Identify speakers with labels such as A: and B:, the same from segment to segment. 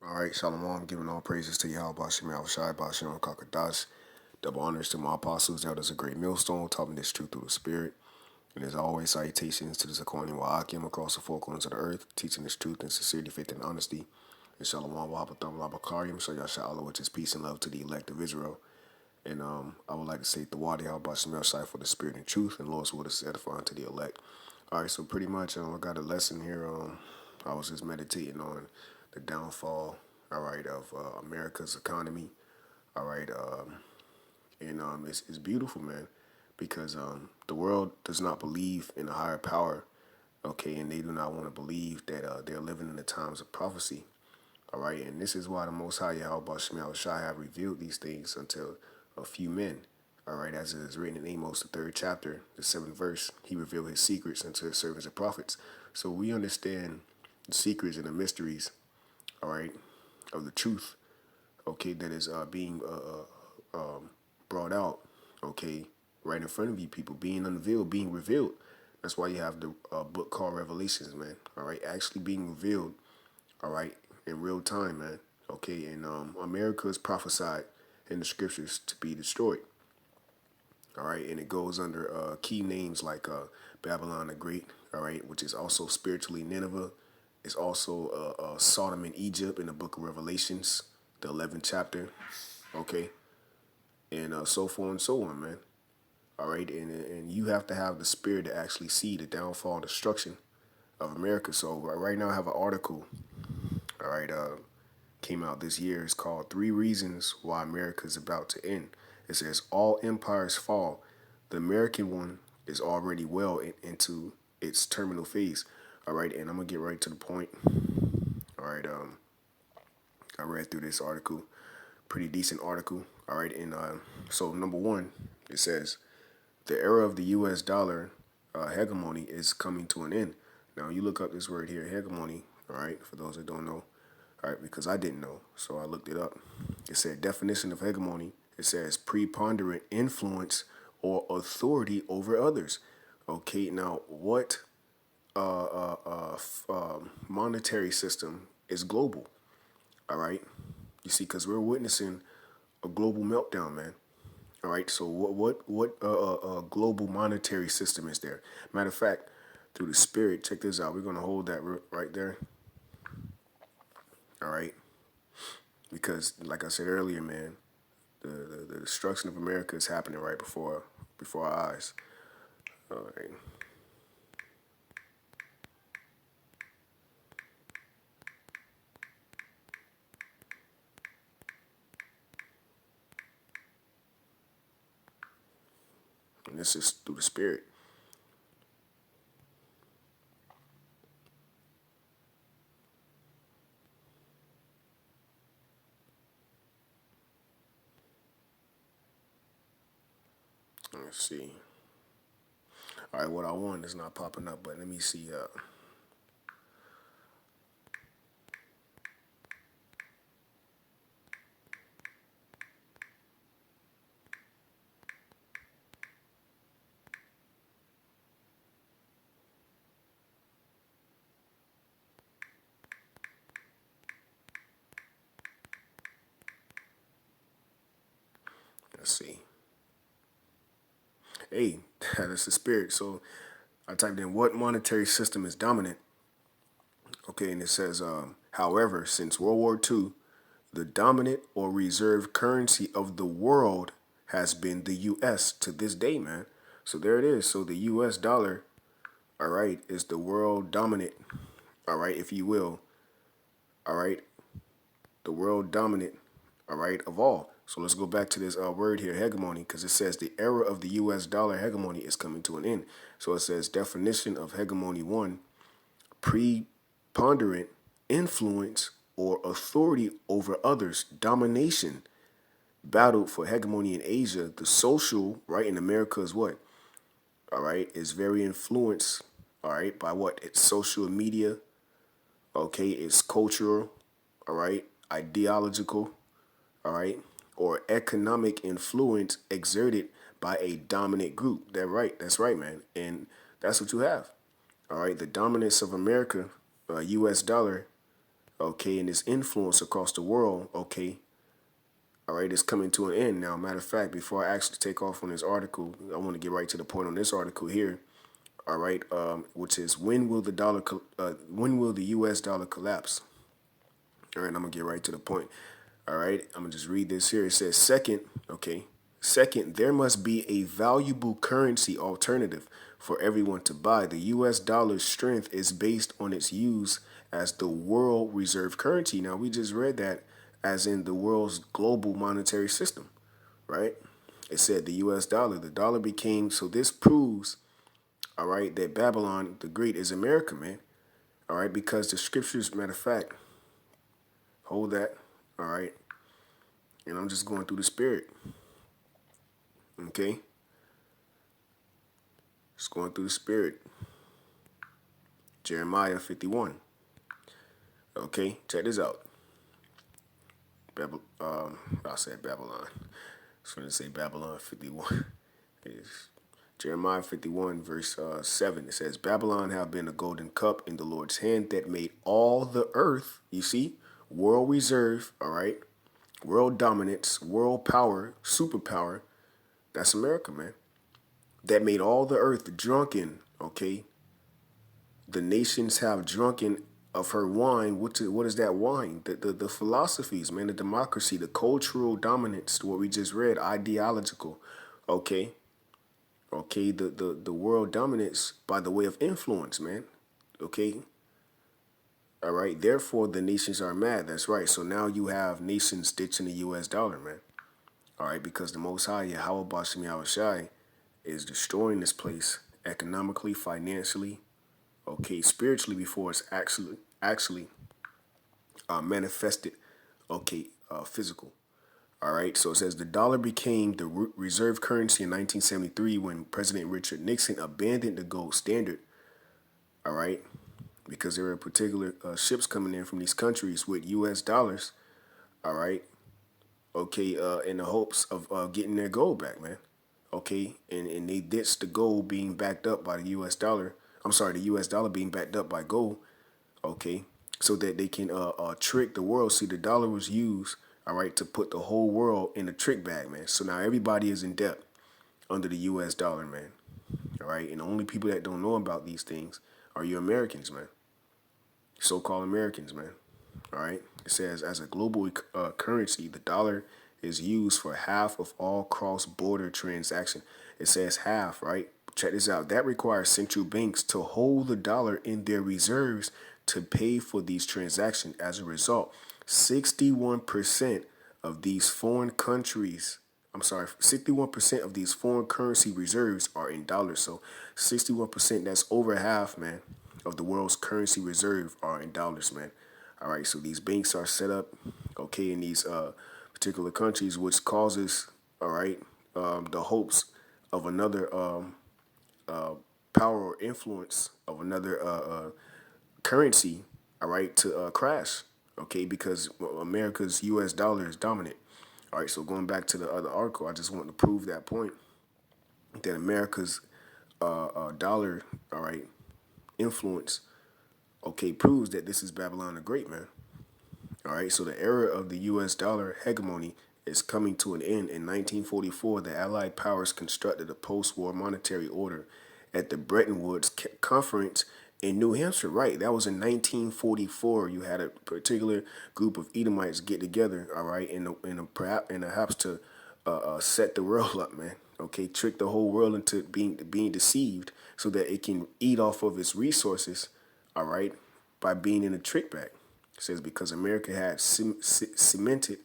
A: All right, Shalom, giving all praises to YAHAWASHI, YAHAWASHI, Kakadash. Double honors to my apostles, elders of Great Millstone, taught me this truth through the Spirit. And as always, salutations to the Zakoni Wa'akim across the four corners of the earth, teaching this truth in sincerity, faith, and honesty. And Shalom, Wahabatham, Labakarim, so Yasha'Allah, which is peace and love to the elect of Israel. And I would like to say the Wadi YAHAWASHI, YAHAWAH for the Spirit and truth, and Lord's will is edifying to the elect. All right, so pretty much I got a lesson here. I was just meditating on the downfall, all right, of America's economy, all right, and it's beautiful, man, because the world does not believe in a higher power, okay, and they do not want to believe that they're living in the times of prophecy, all right, and this is why the Most High Yahweh Shai have revealed these things unto a few men, all right, as it is written in Amos, the 3rd chapter, the 7th verse. He revealed his secrets unto his servants and prophets. So we understand the secrets and the mysteries, all right, of the truth, okay, that is being brought out, okay, right in front of you people, being unveiled, being revealed. That's why you have the book called Revelations, man, all right, actually being revealed, all right, in real time, man, okay, and America is prophesied in the scriptures to be destroyed. All right, and it goes under key names like Babylon the Great, all right, which is also spiritually Nineveh. It's also Sodom and Egypt in the book of Revelations, the 11th chapter, okay, and so forth and so on, man. All right, and you have to have the spirit to actually see the downfall and destruction of America. So right now I have an article, all right, came out this year. It's called Three Reasons Why America is About to End. It says all empires fall. The American one is already well into its terminal phase. All right, and I'm gonna get right to the point. All right, I read through this article, pretty decent article. All right, and so number one, it says the era of the U.S. dollar hegemony is coming to an end. Now you look up this word here, hegemony. All right, for those that don't know. All right, because I didn't know, so I looked it up. It said definition of hegemony. It says preponderant influence or authority over others. Okay, now what monetary system is global? All right, you see, because we're witnessing a global meltdown, man. All right, so what global monetary system is there? Matter of fact, through the Spirit, check this out. We're gonna hold that right there. All right, because like I said earlier, man, the destruction of America is happening right before our eyes. All right. And this is through the Spirit. Let's see. All right, what I want is not popping up, but let me see. Let's see. Hey, that's the Spirit. So I typed in what monetary system is dominant. Okay, and it says, however, since World War II, the dominant or reserve currency of the world has been the U.S. to this day, man. So there it is. So the U.S. dollar, all right, is the world dominant, all right, if you will, all right, the world dominant, all right, of all. So let's go back to this word here, hegemony, because it says the era of the U.S. dollar hegemony is coming to an end. So it says definition of hegemony one, preponderant influence or authority over others, domination, battle for hegemony in Asia. The social, right, in America is what? All right, is very influenced, all right, by what? It's social media, okay, it's cultural, all right, ideological, all right, or economic influence exerted by a dominant group. That's right, man. And that's what you have. All right, the dominance of America, U.S. dollar, okay, and its influence across the world, okay, all right, is coming to an end now. Matter of fact, before I actually take off on this article, I want to get right to the point on this article here. All right, which is when will the U.S. dollar collapse? All right, I'm gonna get right to the point. All right, I'm gonna just read this here. It says, second, okay, second, there must be a valuable currency alternative for everyone to buy. The U.S. dollar's strength is based on its use as the world reserve currency. Now, we just read that as in the world's global monetary system, right? It said the U.S. dollar, the dollar became, so this proves, all right, that Babylon the Great is America, man. All right, because the scriptures, matter of fact, hold that, all right, and I'm just going through the spirit, okay? Just going through the spirit. Jeremiah 51. Okay, check this out. I said Babylon. I was going to say Babylon 51. It's Jeremiah 51, verse 7. It says, Babylon have been a golden cup in the Lord's hand that made all the earth, you see, world reserve, all right, world dominance, world power, superpower. That's America, man. That made all the earth drunken, okay? The nations have drunken of her wine. What is that wine? The philosophies, man, the democracy, the cultural dominance, what we just read, ideological, okay? Okay, the world dominance by the way of influence, man. Okay. All right. Therefore, the nations are mad. That's right. So now you have nations ditching the U.S. dollar, man. All right, because the Most High, YAHAWASHI, is destroying this place economically, financially, okay, spiritually before it's actually manifested, okay, physical. All right, so it says the dollar became the reserve currency in 1973 when President Richard Nixon abandoned the gold standard. All right, because there were particular ships coming in from these countries with U.S. dollars. All right, okay, in the hopes of getting their gold back, man. Okay, and they ditched the gold being backed up by the U.S. dollar. I'm sorry, the U.S. dollar being backed up by gold. Okay, so that they can trick the world. See, the dollar was used, all right, to put the whole world in a trick bag, man. So now everybody is in debt under the U.S. dollar, man. All right, and the only people that don't know about these things are you Americans, man. So-called Americans, man. All right. It says as a global currency, the dollar is used for half of all cross-border transaction. It says half, right? Check this out. That requires central banks to hold the dollar in their reserves to pay for these transactions. As a result, 61% of these foreign countries, I'm sorry, 61% of these foreign currency reserves are in dollars. So 61%, that's over half, man, of the world's currency reserve are in dollars, man. All right, so these banks are set up, okay, in these particular countries, which causes, all right, the hopes of another power or influence of another currency, all right, to crash, okay, because America's U.S. dollar is dominant. All right, so going back to the other article, I just want to prove that point that America's dollar, all right, influence, okay, proves that this is Babylon the Great, man. All right, so the era of the U.S. dollar hegemony is coming to an end. In 1944, the Allied powers constructed a post-war monetary order at the Bretton Woods Conference in New Hampshire. Right, that was in 1944. You had a particular group of Edomites get together, all right, perhaps to set the world up, man. Okay, trick the whole world into being deceived so that it can eat off of its resources, all right, by being in a trick bag. It says because America had cemented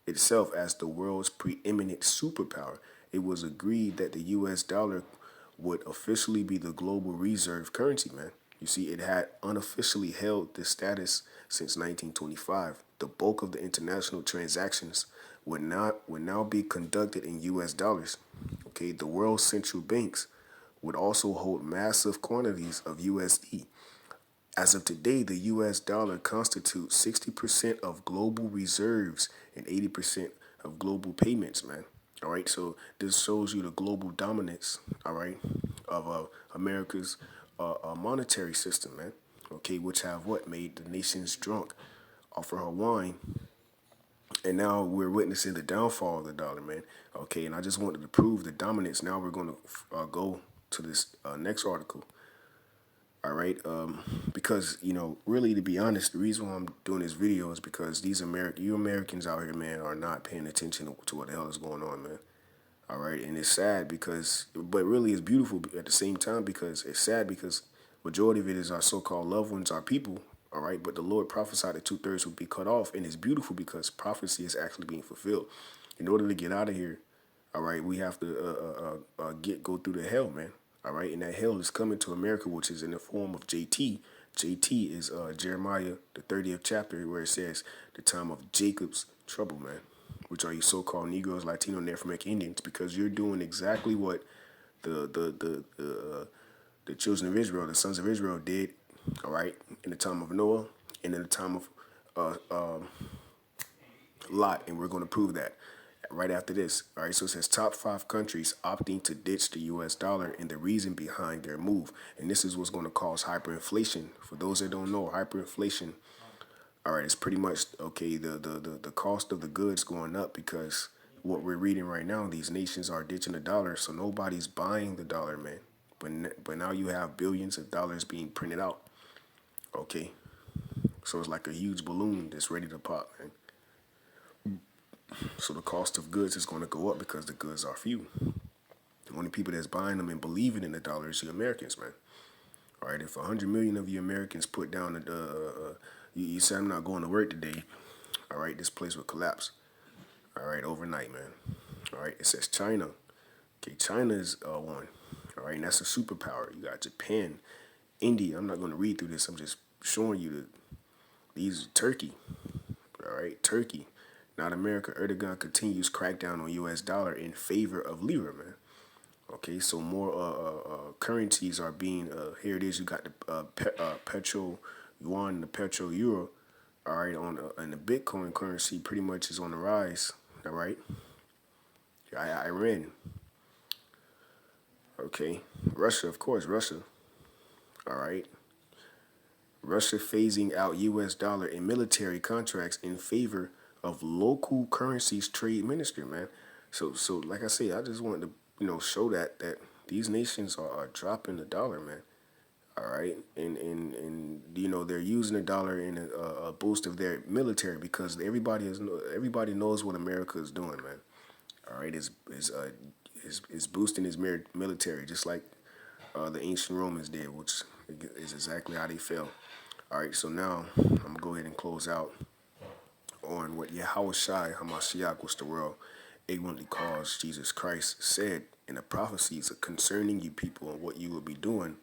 A: itself as the world's preeminent superpower, it was agreed that the U.S. dollar would officially be the global reserve currency, man. You see, it had unofficially held this status since 1925. The bulk of the international transactions would now be conducted in U.S. dollars. Okay, the world's central banks would also hold massive quantities of USD. As of today, the U.S. dollar constitutes 60% of global reserves and 80% of global payments, man. All right, so this shows you the global dominance, all right, of America's monetary system, man. Okay, which have what made the nations drunk off of her wine, and now we're witnessing the downfall of the dollar, man. Okay, and I just wanted to prove the dominance. Now we're going to go to this next article. All right, because really, to be honest, the reason why I'm doing this video is because you Americans out here, man, are not paying attention to what the hell is going on, man. All right, and it's sad but really it's beautiful at the same time, because it's sad because majority of it is our so-called loved ones, our people. All right, but the Lord prophesied that 2/3 would be cut off, and it's beautiful because prophecy is actually being fulfilled. In order to get out of here, all right, we have to go through the hell, man. All right, and that hell is coming to America, which is in the form of JT. JT is Jeremiah, the 30th chapter, where it says the time of Jacob's trouble, man, which are you so-called Negroes, Latino, and Afro-American Indians, because you're doing exactly what the children of Israel, the sons of Israel, did. All right, in the time of Noah and in the time of Lot, and we're going to prove that right after this. All right, so it says top 5 countries opting to ditch the U.S. dollar and the reason behind their move. And this is what's going to cause hyperinflation. For those that don't know, hyperinflation, all right, it's pretty much, okay, the cost of the goods going up because what we're reading right now, these nations are ditching the dollar, so nobody's buying the dollar, man. But now you have billions of dollars being printed out, okay? So it's like a huge balloon that's ready to pop, man. So the cost of goods is going to go up because the goods are few. The only people that's buying them and believing in the dollar is you Americans, man. All right, if 100 million of you Americans put down you say I'm not going to work today, all right, this place will collapse. All right, overnight, man. All right, it says China. Okay, China is one. All right, and that's a superpower. You got Japan, India. I'm not going to read through this. I'm just showing you these Turkey. All right, Turkey. Not America. Erdogan continues crackdown on U.S. dollar in favor of lira, man. Okay, so more currencies are being, here it is, you got the petro yuan, the petro euro, all right, and the Bitcoin currency pretty much is on the rise, all right? Iran, okay, Russia, of course, Russia, all right? Russia phasing out U.S. dollar in military contracts in favor of local currencies trade minister, man. So like I say, I just wanted to, show that these nations are dropping the dollar, man. All right, and they're using the dollar in a boost of their military because everybody knows what America is doing, man. All right, is boosting his military just like the ancient Romans did, which is exactly how they fell. All right, so now I'm gonna go ahead and close out on what YAHAWASHI HaMashiach, which the world ignorantly calls Jesus Christ, said in the prophecies concerning you people and what you will be doing,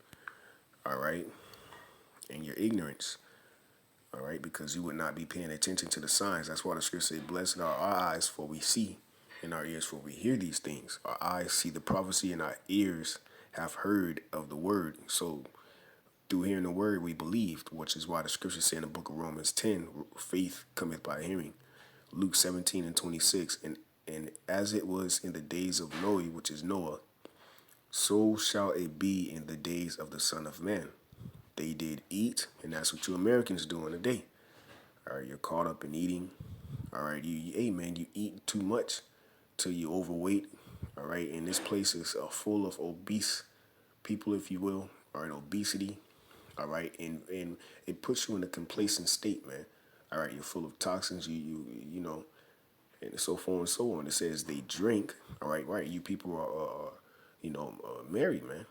A: all right, and your ignorance, all right, because you would not be paying attention to the signs. That's why the scripture says, blessed are our eyes for we see, and our ears for we hear these things. Our eyes see the prophecy, and our ears have heard of the word. So through hearing the word, we believed, which is why the scripture say in the book of Romans 10, faith cometh by hearing. Luke 17:26, and as it was in the days of Noah, which is Noah, so shall it be in the days of the Son of Man. They did eat, and that's what you Americans doing today. All right, you're caught up in eating. All right, hey man, you eat too much till you overweight. All right, and this place is full of obese people, if you will. All right, obesity. All right, and it puts you in a complacent state, man. All right, you're full of toxins. You know, and so forth and so on. It says they drink. All right, right. You people are married, man.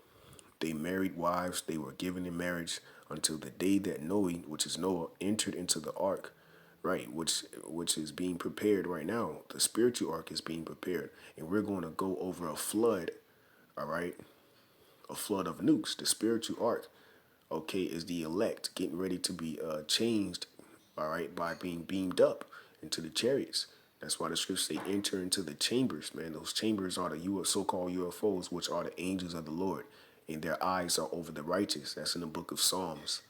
A: They married wives. They were given in marriage until the day that Noah, which is Noah, entered into the ark, right? Which is being prepared right now. The spiritual ark is being prepared, and we're going to go over a flood. All right, a flood of nukes. The spiritual ark, okay, is the elect getting ready to be changed. All right, by being beamed up into the chariots. That's why the scriptures say enter into the chambers, man. Those chambers are the so-called UFOs, which are the angels of the Lord. And their eyes are over the righteous. That's in the book of Psalms.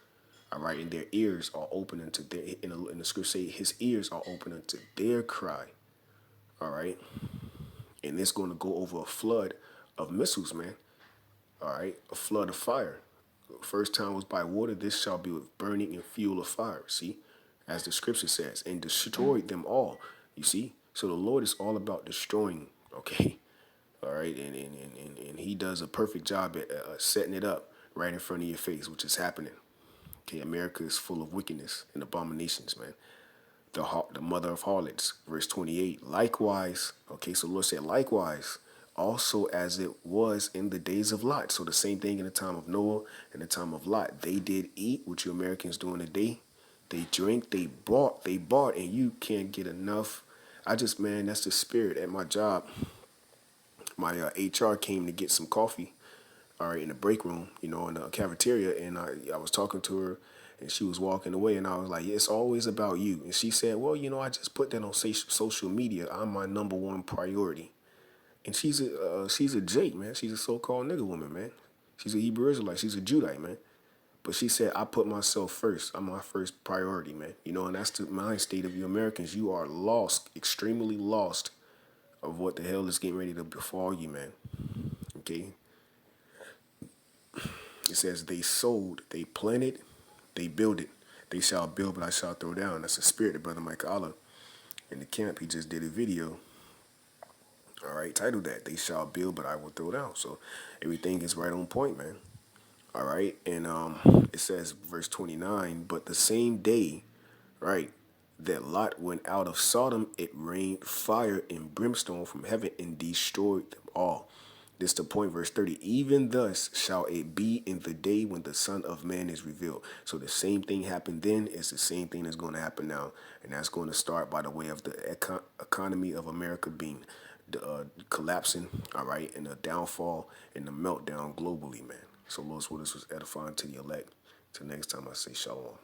A: All right, and their ears are open unto their, in the scripture say his ears are open unto their cry. All right, and it's going to go over a flood of missiles, man. All right, a flood of fire. First time was by water. This shall be with burning and fuel of fire. See, as the scripture says, and destroyed them all. You see? So the Lord is all about destroying, okay? All right, and he does a perfect job at setting it up right in front of your face, which is happening. Okay, America is full of wickedness and abominations, man. The mother of harlots, verse 28. Likewise, okay, so the Lord said, likewise, also as it was in the days of Lot. So the same thing in the time of Noah and the time of Lot. They did eat, what you Americans doing today. They drink, they bought, and you can't get enough. Man, that's the spirit at my job. My HR came to get some coffee, all right, in the break room, in the cafeteria, and I was talking to her, and she was walking away, and I was like, it's always about you. And she said, well, I just put that on social media. I'm my number one priority. And she's a Jake, man. She's a so-called nigga woman, man. She's a Hebrew Israelite. She's a Judite, man. But she said, I put myself first. I'm my first priority, man. And that's the mind state of you Americans. You are lost, extremely lost of what the hell is getting ready to befall you, man. Okay? It says they sowed, they planted, they build it. They shall build, but I shall throw down. That's the spirit of Brother Mike Allah in the camp. He just did a video, all right, titled that. They shall build, but I will throw down. So everything is right on point, man. All right. And it says, verse 29, but the same day, right, that Lot went out of Sodom, it rained fire and brimstone from heaven and destroyed them all. This the point, verse 30. Even thus shall it be in the day when the Son of Man is revealed. So the same thing happened then is the same thing that's going to happen now. And that's going to start by the way of the economy of America being collapsing, all right, and the downfall and the meltdown globally, man. So Lord's will, this was edifying to the elect. Till next time I say shalom.